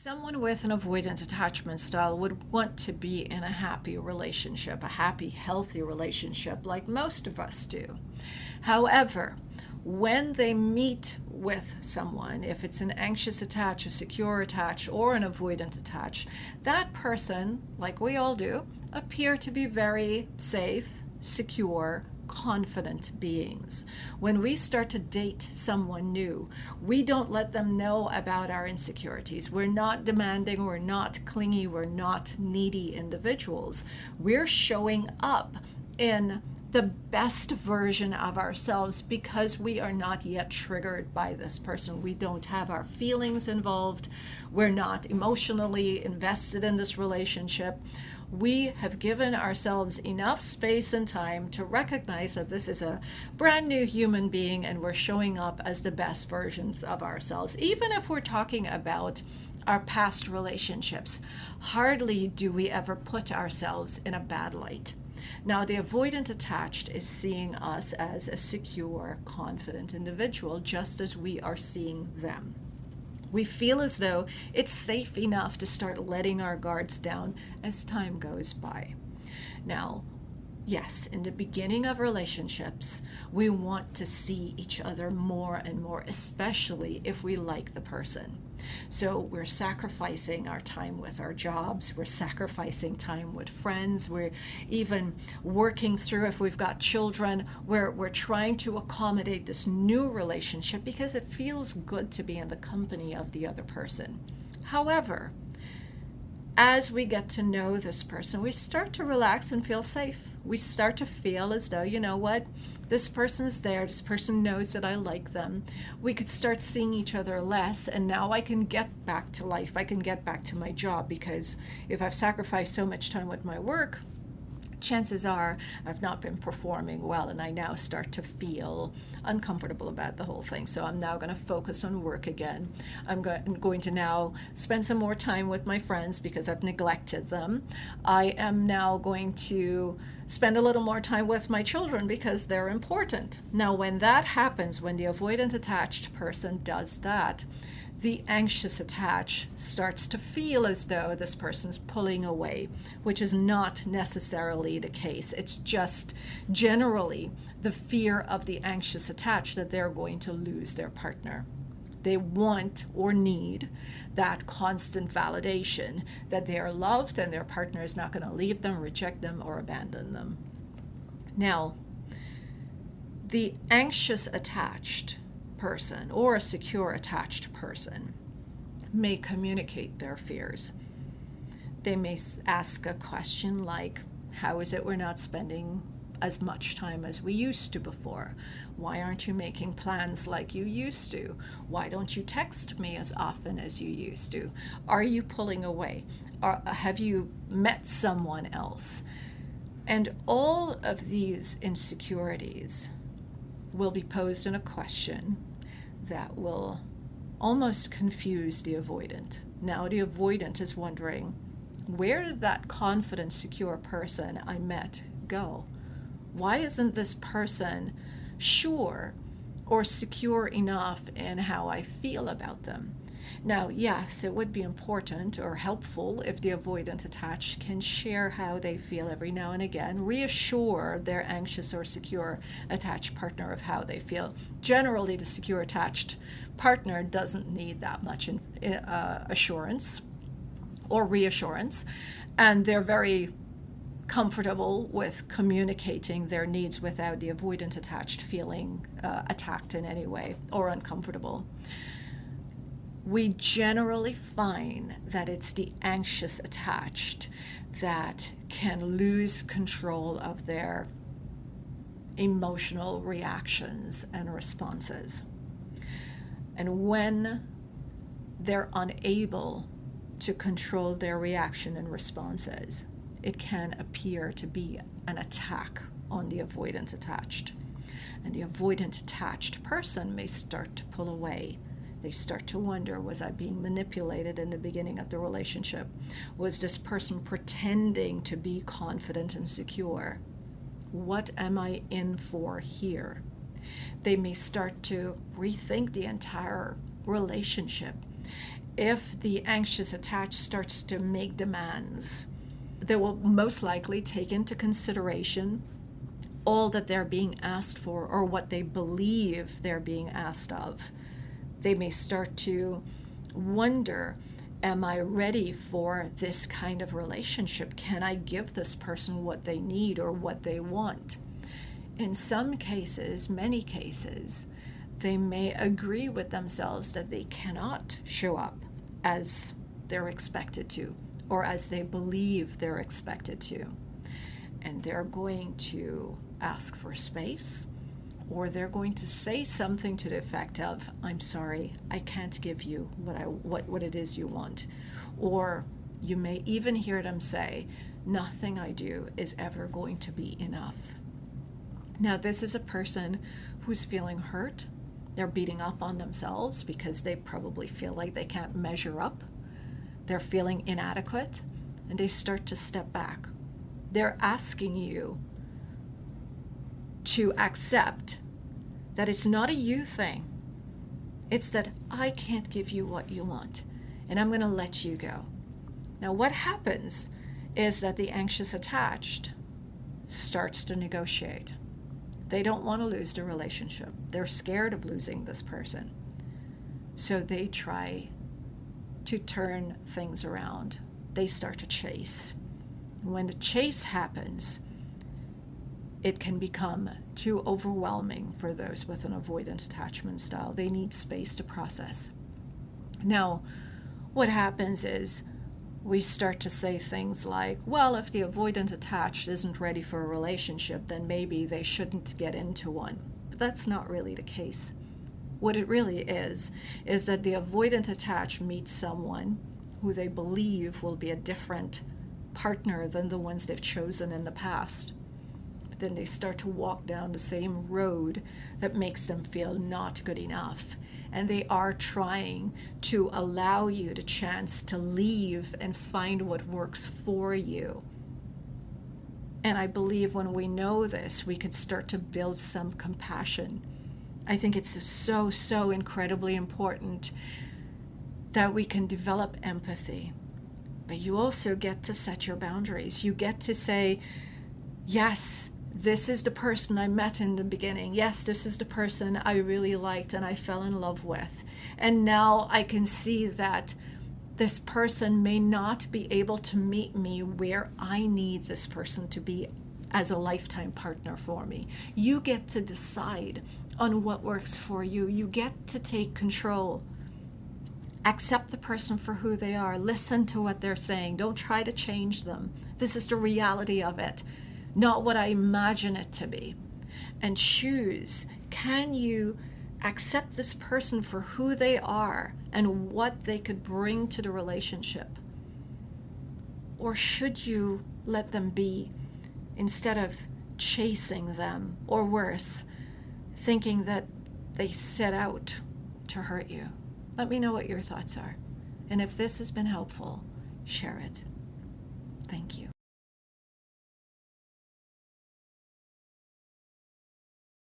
Someone with an avoidant attachment style would want to be in a happy relationship, a happy, healthy relationship, like most of us do. However, when they meet with someone, if it's an anxious attach, a secure attach, or an avoidant attach, that person, like we all do, appear to be very safe, secure, confident beings. When we start to date someone new, we don't let them know about our insecurities. We're not demanding, we're not clingy, we're not needy individuals. We're showing up in the best version of ourselves because we are not yet triggered by this person. We don't have our feelings involved. We're not emotionally invested in this relationship. We have given ourselves enough space and time to recognize that this is a brand new human being and we're showing up as the best versions of ourselves. Even if we're talking about our past relationships, hardly do we ever put ourselves in a bad light. Now, the avoidant attached is seeing us as a secure, confident individual, just as we are seeing them. We feel as though it's safe enough to start letting our guards down as time goes by. Now, yes, in the beginning of relationships, we want to see each other more and more, especially if we like the person. So we're sacrificing our time with our jobs, we're sacrificing time with friends, we're even working through, if we've got children, we're trying to accommodate this new relationship because it feels good to be in the company of the other person. However, as we get to know this person, we start to relax and feel safe. We start to feel as though, you know what, this person's there, this person knows that I like them. We could start seeing each other less, and now I can get back to life. I can get back to my job, because if I've sacrificed so much time with my work, chances are I've not been performing well, and I now start to feel uncomfortable about the whole thing. So I'm now going to focus on work again. I'm going to now spend some more time with my friends because I've neglected them. I am now going to spend a little more time with my children because they're important. Now, when that happens, when the avoidant attached person does that, the anxious attach starts to feel as though this person's pulling away, which is not necessarily the case. It's just generally the fear of the anxious attach that they're going to lose their partner. They want or need that constant validation that they are loved and their partner is not going to leave them, reject them, or abandon them. Now, the anxious attached person or a secure attached person may communicate their fears. They may ask a question like, how is it we're not spending as much time as we used to before? Why aren't you making plans like you used to? Why don't you text me as often as you used to? Are you pulling away? Have you met someone else? And all of these insecurities will be posed in a question that will almost confuse the avoidant. Now the avoidant is wondering, where did that confident, secure person I met go? Why isn't this person sure or secure enough in how I feel about them? Now, yes, it would be important or helpful if the avoidant attached can share how they feel every now and again, reassure their anxious or secure attached partner of how they feel. Generally, the secure attached partner doesn't need that much assurance or reassurance, and they're very comfortable with communicating their needs without the avoidant attached feeling attacked in any way or uncomfortable. We generally find that it's the anxious attached that can lose control of their emotional reactions and responses. And when they're unable to control their reaction and responses, it can appear to be an attack on the avoidant attached. And the avoidant attached person may start to pull away. They start to wonder, was I being manipulated in the beginning of the relationship? Was this person pretending to be confident and secure? What am I in for here? They may start to rethink the entire relationship. if the anxious attached starts to make demands, they will most likely take into consideration all that they're being asked for or what they believe they're being asked of. They may start to wonder, am I ready for this kind of relationship? Can I give this person what they need or what they want? In some cases, many cases, they may agree with themselves that they cannot show up as they're expected to or as they believe they're expected to. And they're going to ask for space, or they're going to say something to the effect of, I'm sorry, I can't give you what it is you want. Or you may even hear them say, nothing I do is ever going to be enough. Now, this is a person who's feeling hurt. They're beating up on themselves because they probably feel like they can't measure up. They're feeling inadequate, and they start to step back. They're asking you to accept that it's not a you thing. It's that I can't give you what you want, and I'm going to let you go. Now, what happens is that the anxious attached starts to negotiate. They don't want to lose the relationship. They're scared of losing this person. So they try to turn things around. They start to chase. When the chase happens, it can become too overwhelming for those with an avoidant attachment style. They need space to process. Now, what happens is we start to say things like, well, if the avoidant attached isn't ready for a relationship, then maybe they shouldn't get into one. But that's not really the case. What it really is that the avoidant attached meets someone who they believe will be a different partner than the ones they've chosen in the past. But then they start to walk down the same road that makes them feel not good enough. And they are trying to allow you the chance to leave and find what works for you. And I believe when we know this, we could start to build some compassion. I think it's so incredibly important that we can develop empathy. But you also get to set your boundaries. You get to say, yes, this is the person I met in the beginning. Yes, this is the person I really liked and I fell in love with. And now I can see that this person may not be able to meet me where I need this person to be as a lifetime partner for me. You get to decide on what works for you. You get to take control. Accept the person for who they are. Listen to what they're saying. Don't try to change them. This is the reality of it, not what I imagine it to be. And choose, can you accept this person for who they are and what they could bring to the relationship? Or should you let them be instead of chasing them, or worse, thinking that they set out to hurt you? Let me know what your thoughts are. And if this has been helpful, share it. Thank you.